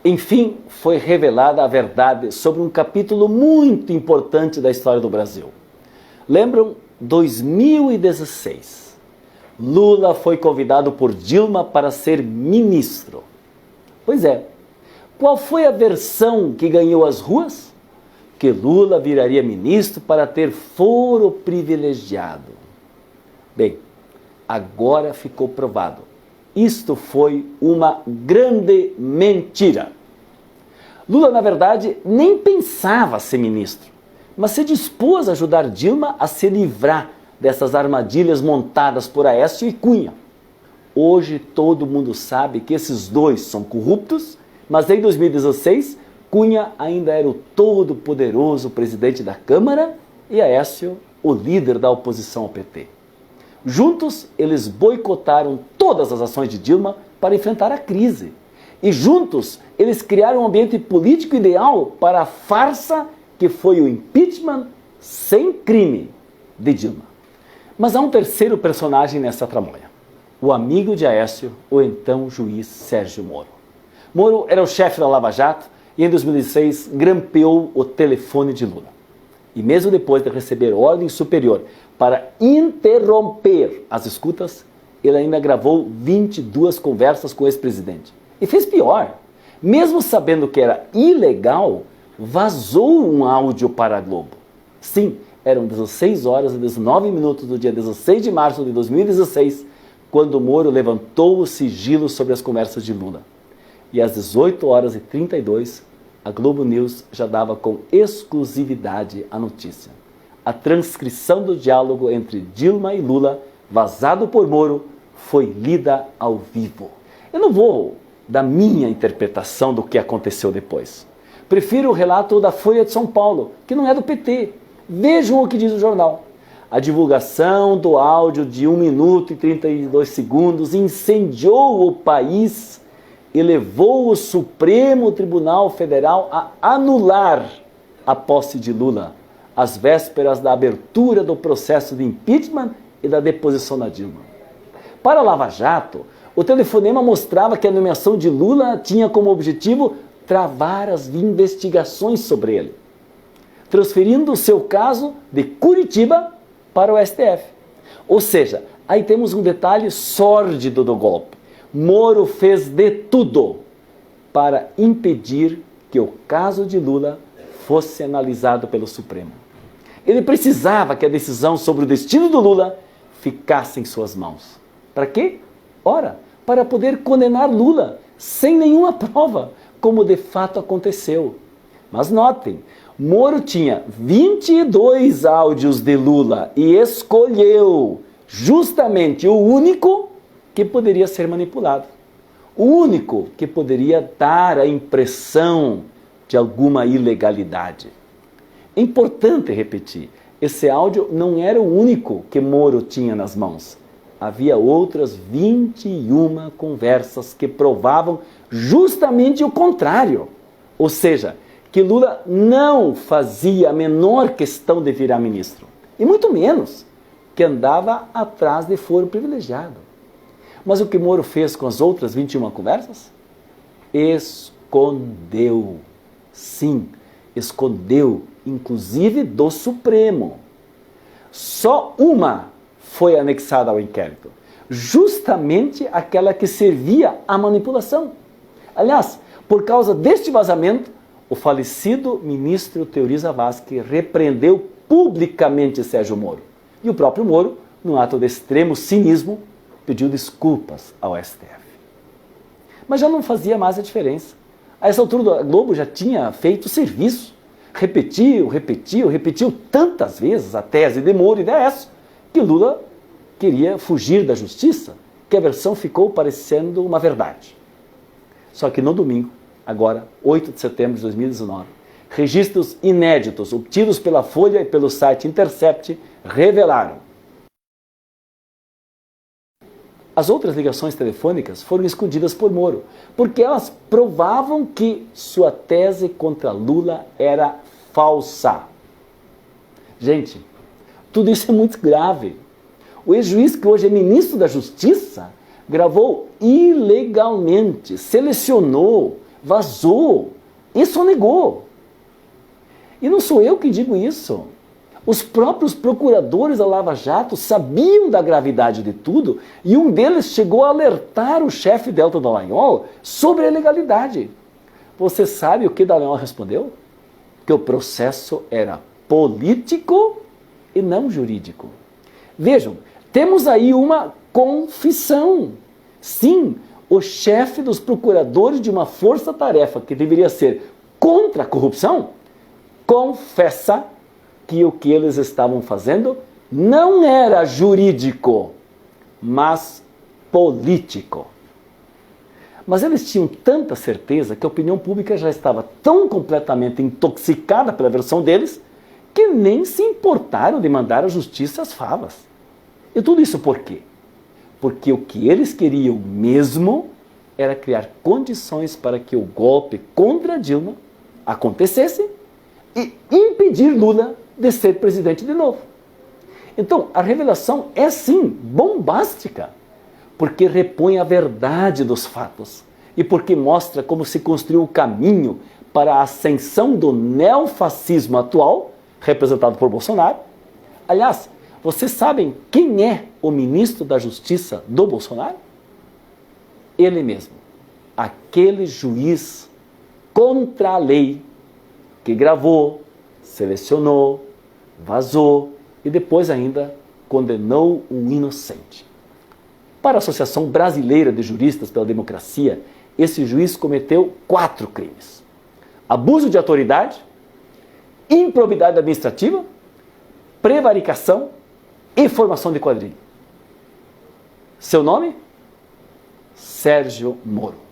Enfim, foi revelada a verdade sobre um capítulo muito importante da história do Brasil. Lembram? 2016. Lula foi convidado por Dilma para ser ministro. Pois é. Qual foi a versão que ganhou as ruas? Que Lula viraria ministro para ter foro privilegiado. Bem, agora ficou provado. Isto foi uma grande mentira. Lula, na verdade, nem pensava ser ministro, mas se dispôs a ajudar Dilma a se livrar dessas armadilhas montadas por Aécio e Cunha. Hoje todo mundo sabe que esses dois são corruptos, mas em 2016, Cunha ainda era o todo-poderoso presidente da Câmara e Aécio o líder da oposição ao PT. Juntos, eles boicotaram todas as ações de Dilma para enfrentar a crise. E juntos, eles criaram um ambiente político ideal para a farsa que foi o impeachment sem crime de Dilma. Mas há um terceiro personagem nessa tramóia. O amigo de Aécio, o então juiz Sérgio Moro. Moro era o chefe da Lava Jato e em 2006 grampeou o telefone de Lula. E mesmo depois de receber ordem superior para interromper as escutas, ele ainda gravou 22 conversas com o ex-presidente. E fez pior. Mesmo sabendo que era ilegal, vazou um áudio para a Globo. Sim, eram 16 horas e 19 minutos do dia 16 de março de 2016, quando Moro levantou o sigilo sobre as conversas de Lula. E às 18 horas e 32, a Globo News já dava com exclusividade a notícia. A transcrição do diálogo entre Dilma e Lula, vazado por Moro, foi lida ao vivo. Eu não vou dar minha interpretação do que aconteceu depois. Prefiro o relato da Folha de São Paulo, que não é do PT. Vejam o que diz o jornal. A divulgação do áudio de 1 minuto e 32 segundos incendiou o país e levou o Supremo Tribunal Federal a anular a posse de Lula, às vésperas da abertura do processo de impeachment e da deposição da Dilma. Para a Lava Jato, o telefonema mostrava que a nomeação de Lula tinha como objetivo travar as investigações sobre ele, transferindo o seu caso de Curitiba para o STF. Ou seja, aí temos um detalhe sórdido do golpe. Moro fez de tudo para impedir que o caso de Lula fosse analisado pelo Supremo. Ele precisava que a decisão sobre o destino do Lula ficasse em suas mãos. Para quê? Ora, para poder condenar Lula sem nenhuma prova, como de fato aconteceu. Mas notem, Moro tinha 22 áudios de Lula e escolheu justamente o único que poderia ser manipulado. O único que poderia dar a impressão de alguma ilegalidade. É importante repetir, esse áudio não era o único que Moro tinha nas mãos. Havia outras 21 conversas que provavam justamente o contrário. Ou seja, que Lula não fazia a menor questão de virar ministro. E muito menos que andava atrás de foro privilegiado. Mas o que Moro fez com as outras 21 conversas? Escondeu. Sim, escondeu, inclusive do Supremo. Só uma foi anexada ao inquérito. Justamente aquela que servia à manipulação. Aliás, por causa deste vazamento, o falecido ministro Teori Zavascki repreendeu publicamente Sérgio Moro. E o próprio Moro, num ato de extremo cinismo, pediu desculpas ao STF. Mas já não fazia mais a diferença. A essa altura, a Globo já tinha feito o serviço. Repetiu tantas vezes a tese de Moro e de Aécio que Lula queria fugir da justiça, que a versão ficou parecendo uma verdade. Só que no domingo, agora, 8 de setembro de 2019, registros inéditos obtidos pela Folha e pelo site Intercept revelaram: as outras ligações telefônicas foram escondidas por Moro, porque elas provavam que sua tese contra Lula era falsa. Gente, tudo isso é muito grave. O ex-juiz, que hoje é ministro da Justiça, gravou ilegalmente, selecionou vazou e sonegou. E não sou eu que digo isso. Os próprios procuradores da Lava Jato sabiam da gravidade de tudo e um deles chegou a alertar o chefe Deltan Dallagnol sobre a ilegalidade. Você sabe o que Dallagnol respondeu? Que o processo era político e não jurídico. Vejam, temos aí uma confissão. Sim, o chefe dos procuradores de uma força-tarefa que deveria ser contra a corrupção confessa que o que eles estavam fazendo não era jurídico, mas político. Mas eles tinham tanta certeza que a opinião pública já estava tão completamente intoxicada pela versão deles que nem se importaram de mandar à justiça as favas. E tudo isso por quê? Porque o que eles queriam mesmo era criar condições para que o golpe contra Dilma acontecesse e impedir Lula de ser presidente de novo. Então, a revelação é sim bombástica, porque repõe a verdade dos fatos e porque mostra como se construiu o caminho para a ascensão do neofascismo atual, representado por Bolsonaro. Aliás, vocês sabem quem é o ministro da Justiça do Bolsonaro? Ele mesmo, aquele juiz contra a lei que gravou, selecionou, vazou e depois ainda condenou um inocente. Para a Associação Brasileira de Juristas pela Democracia, esse juiz cometeu 4 crimes: abuso de autoridade, improbidade administrativa, prevaricação e formação de quadrilha. Seu nome? Sérgio Moro.